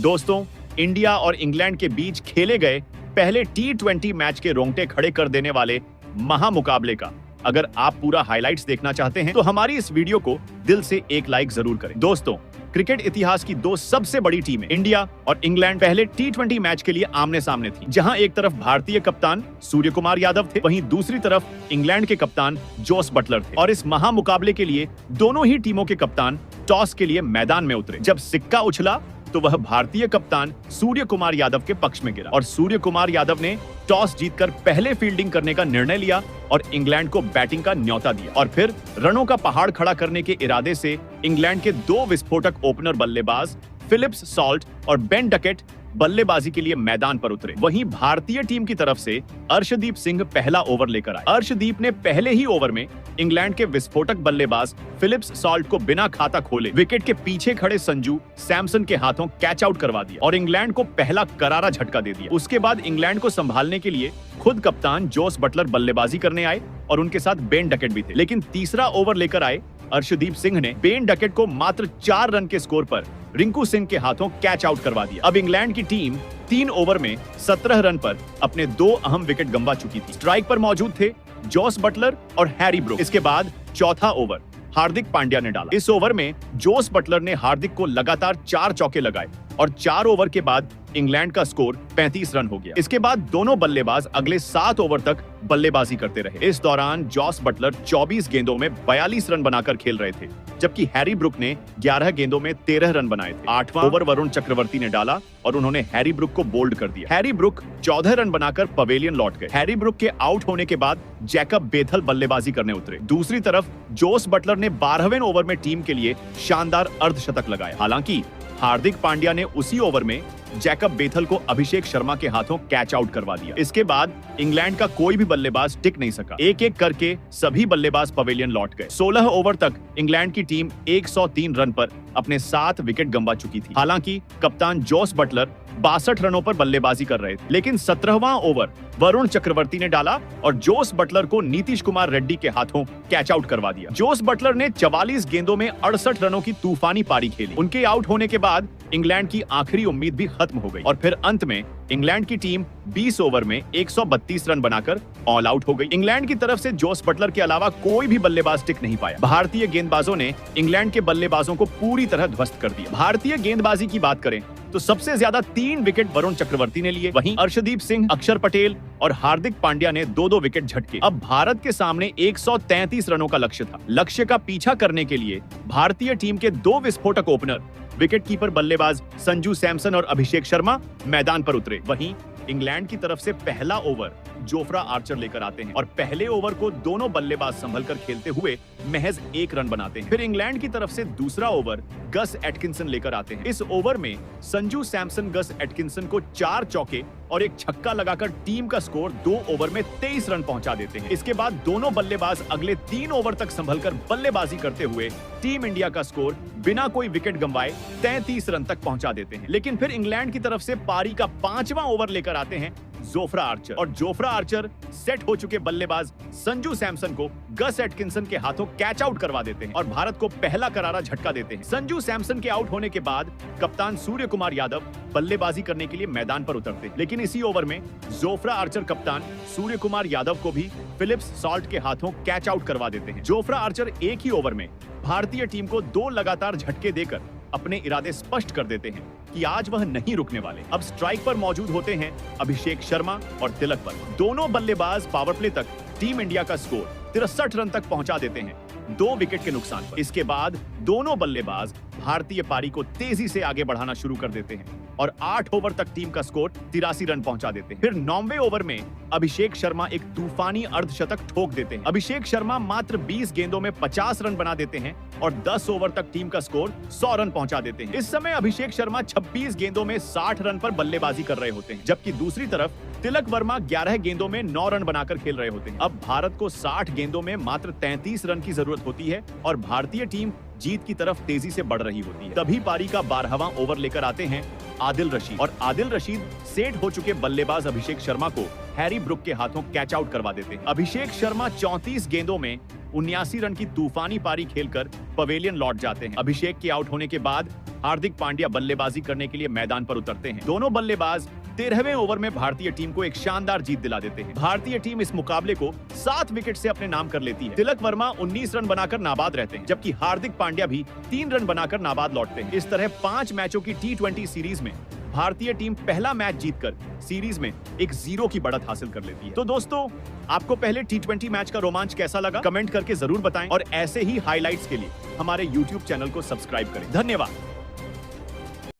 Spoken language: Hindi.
दोस्तों, इंडिया और इंग्लैंड के बीच खेले गए पहले T20 मैच के रोंगटे खड़े कर देने वाले महामुकाबले का अगर आप पूरा हाइलाइट्स देखना चाहते हैं तो हमारी इस वीडियो को दिल से एक लाइक जरूर करें। दोस्तों, क्रिकेट इतिहास की दो सबसे बड़ी टीमें इंडिया और इंग्लैंड पहले T20 मैच के लिए आमने सामने थी, जहां एक तरफ भारतीय कप्तान सूर्य कुमार यादव थे, वहीं दूसरी तरफ इंग्लैंड के कप्तान जोस बटलर थे। और इस महामुकाबले के लिए दोनों ही टीमों के कप्तान टॉस के लिए मैदान में उतरे। जब सिक्का उछला तो वह भारतीय कप्तान सूर्य कुमार यादव के पक्ष में गिरा और सूर्य कुमार यादव ने टॉस जीतकर पहले फील्डिंग करने का निर्णय लिया और इंग्लैंड को बैटिंग का न्योता दिया। और फिर रनों का पहाड़ खड़ा करने के इरादे से इंग्लैंड के दो विस्फोटक ओपनर बल्लेबाज फिलिप्स सॉल्ट और बेन डकेट बल्लेबाजी के लिए मैदान पर उतरे। वहीं भारतीय टीम की तरफ से अर्शदीप सिंह पहला ओवर लेकर आए। अर्शदीप ने पहले ही ओवर में इंग्लैंड के विस्फोटक बल्लेबाज फिलिप्स सॉल्ट को बिना खाता खोले विकेट के पीछे खड़े संजू सैमसन के हाथों कैच आउट करवा दिया और इंग्लैंड को पहला करारा झटका दे दिया। उसके बाद इंग्लैंड को संभालने के लिए खुद कप्तान जोस बटलर बल्लेबाजी करने आए और उनके साथ बेन डकेट भी थे। लेकिन तीसरा ओवर लेकर आए अर्शदीप सिंह ने बेन डकेट को मात्र 4 रन के स्कोर पर रिंकू सिंह के हाथों कैच आउट करवा दिया। अब इंग्लैंड की टीम 3 ओवर में 17 रन पर अपने 2 अहम विकेट गंवा चुकी थी। स्ट्राइक पर मौजूद थे जोस बटलर और हैरी ब्रूक। इसके बाद चौथा ओवर हार्दिक पांड्या ने डाला। इस ओवर में जोस बटलर ने हार्दिक को लगातार 4 चौके लगाए और 4 ओवर के बाद इंग्लैंड का स्कोर 35 रन हो गया। इसके बाद दोनों बल्लेबाज अगले 7 ओवर तक बल्लेबाजी करते रहे। इस दौरान जोस बटलर 24 गेंदों में 42 रन बनाकर खेल रहे थे, जबकि हैरी ब्रूक ने 11 गेंदों में 13 रन बनाए थे। 8वां ओवर वरुण चक्रवर्ती ने डाला और उन्होंने हैरी ब्रूक को बोल्ड कर दिया। हैरी ब्रूक 14 रन बनाकर पवेलियन लौट गए। हैरी ब्रूक के आउट होने के बाद जैकब बेथल बल्लेबाजी करने उतरे। दूसरी तरफ जोस बटलर ने 12वें ओवर में टीम के लिए शानदार अर्धशतक लगाया। हालांकि हार्दिक पांड्या ने उसी ओवर में जैकब बेथल को अभिषेक शर्मा के हाथों कैच आउट करवा दिया। इसके बाद इंग्लैंड का कोई भी बल्लेबाज टिक नहीं सका। एक एक करके सभी बल्लेबाज पवेलियन लौट गए। 16 ओवर तक इंग्लैंड की टीम 103 रन पर अपने 7 विकेट गंवा चुकी थी। हालांकि कप्तान जोस बटलर 62 रनों पर बल्लेबाजी कर रहे थे, लेकिन 17वां ओवर वरुण चक्रवर्ती ने डाला और जोस बटलर को नीतीश कुमार रेड्डी के हाथों कैच आउट करवा दिया। जोस बटलर ने 44 गेंदों में 68 रनों की तूफानी पारी खेली। उनके आउट होने के बाद इंग्लैंड की आखिरी उम्मीद भी खत्म हो गई और फिर अंत में इंग्लैंड की टीम 20 ओवर में 132 रन बनाकर ऑल आउट हो गई। इंग्लैंड की तरफ से जोस बटलर के अलावा कोई भी बल्लेबाज टिक नहीं पाया। भारतीय गेंदबाजों ने इंग्लैंड के बल्लेबाजों को पूरी तरह ध्वस्त कर दिया। भारतीय गेंदबाजी की बात करें तो सबसे ज्यादा 3 विकेट वरुण चक्रवर्ती ने लिए। वहीं अर्शदीप सिंह, अक्षर पटेल और हार्दिक पांड्या ने 2-2 विकेट झटके। अब भारत के सामने 133 रनों का लक्ष्य था। लक्ष्य का पीछा करने के लिए भारतीय टीम के 2 विस्फोटक ओपनर विकेटकीपर बल्लेबाज संजू सैमसन और अभिषेक शर्मा मैदान पर उतरे। वहीं इंग्लैंड की तरफ से पहला ओवर जोफ्रा आर्चर लेकर आते हैं और पहले ओवर को दोनों बल्लेबाज संभलकर खेलते हुए महज 1 रन बनाते हैं। फिर इंग्लैंड की तरफ से दूसरा ओवर गस एटकिंसन लेकर आते हैं। इस ओवर में संजू सैमसन गस एटकिंसन को 4 चौके और 1 छक्का लगाकर टीम का स्कोर 2 ओवर में 23 रन पहुंचा देते हैं। इसके बाद दोनों बल्लेबाज अगले 3 ओवर तक संभलकर बल्लेबाजी करते हुए टीम इंडिया का स्कोर बिना कोई विकेट गंवाए 33 रन तक पहुंचा देते हैं। लेकिन फिर इंग्लैंड की तरफ से पारी का 5वां ओवर लेकर आते हैं जोफ्रा आर्चर और जोफ्रा आर्चर सेट हो चुके बल्लेबाज संजू सैमसन को गस एटकिंसन के हाथों कैच आउट करवा देते हैं और भारत को पहला करारा झटका देते हैं। संजू सैमसन के आउट होने के बाद कप्तान सूर्य कुमार यादव बल्लेबाजी करने के लिए मैदान पर उतरते हैं, लेकिन इसी ओवर में जोफ्रा आर्चर कप्तान सूर्य कुमार यादव को भी फिलिप्स सॉल्ट के हाथों कैच आउट करवा देते हैं। जोफ्रा आर्चर एक ही ओवर में भारतीय टीम को 2 लगातार झटके देकर अपने इरादे स्पष्ट कर देते हैं कि आज वह नहीं रुकने वाले। अब स्ट्राइक पर मौजूद होते हैं अभिषेक शर्मा और तिलक वर्मा। दोनों बल्लेबाज पावर प्ले तक टीम इंडिया का स्कोर 63 रन तक पहुंचा देते हैं 2 विकेट के नुकसान पर। इसके बाद दोनों बल्लेबाज भारतीय पारी को तेजी से आगे बढ़ाना शुरू कर देते हैं और 8 ओवर तक टीम का स्कोर 83 रन पहुंचा देते हैं। फिर 9वें ओवर में अभिषेक शर्मा एक तूफानी अर्धशतक ठोक देते हैं। अभिषेक शर्मा मात्र 20 गेंदों में 50 रन बना देते हैं और 10 ओवर तक टीम का स्कोर 100 रन पहुंचा देते हैं। इस समय अभिषेक शर्मा 26 गेंदों में 60 रन पर बल्लेबाजी कर रहे होते हैं, जबकि दूसरी तरफ तिलक वर्मा 11 गेंदों में 9 रन बनाकर खेल रहे होते हैं। अब भारत को 60 गेंदों में मात्र 33 रन की जरूरत होती है और भारतीय टीम जीत की तरफ तेजी से बढ़ रही होती है। तभी पारी का 12वां ओवर लेकर आते हैं आदिल रशीद और आदिल रशीद सेट हो चुके बल्लेबाज अभिषेक शर्मा को हैरी ब्रुक के हाथों कैच आउट करवा देते हैं। अभिषेक शर्मा 34 गेंदों में 79 रन की तूफानी पारी खेलकर पवेलियन लौट जाते हैं। अभिषेक के आउट होने के बाद हार्दिक पांड्या बल्लेबाजी करने के लिए मैदान पर उतरते हैं। दोनों बल्लेबाज 13वें ओवर में भारतीय टीम को एक शानदार जीत दिला देते हैं। भारतीय टीम इस मुकाबले को 7 विकेट से अपने नाम कर लेती है। तिलक वर्मा 19 रन बनाकर नाबाद रहते हैं, जबकि हार्दिक पांड्या भी 3 रन बनाकर नाबाद लौटते हैं। इस तरह 5 मैचों की T20 सीरीज में भारतीय टीम पहला मैच जीतकर सीरीज में एक 0 की बढ़त हासिल कर लेती है। तो दोस्तों, आपको पहले T20 मैच का रोमांच कैसा लगा कमेंट करके जरूर बताएं और ऐसे ही हाइलाइट्स के लिए हमारे YouTube चैनल को सब्सक्राइब करें। धन्यवाद।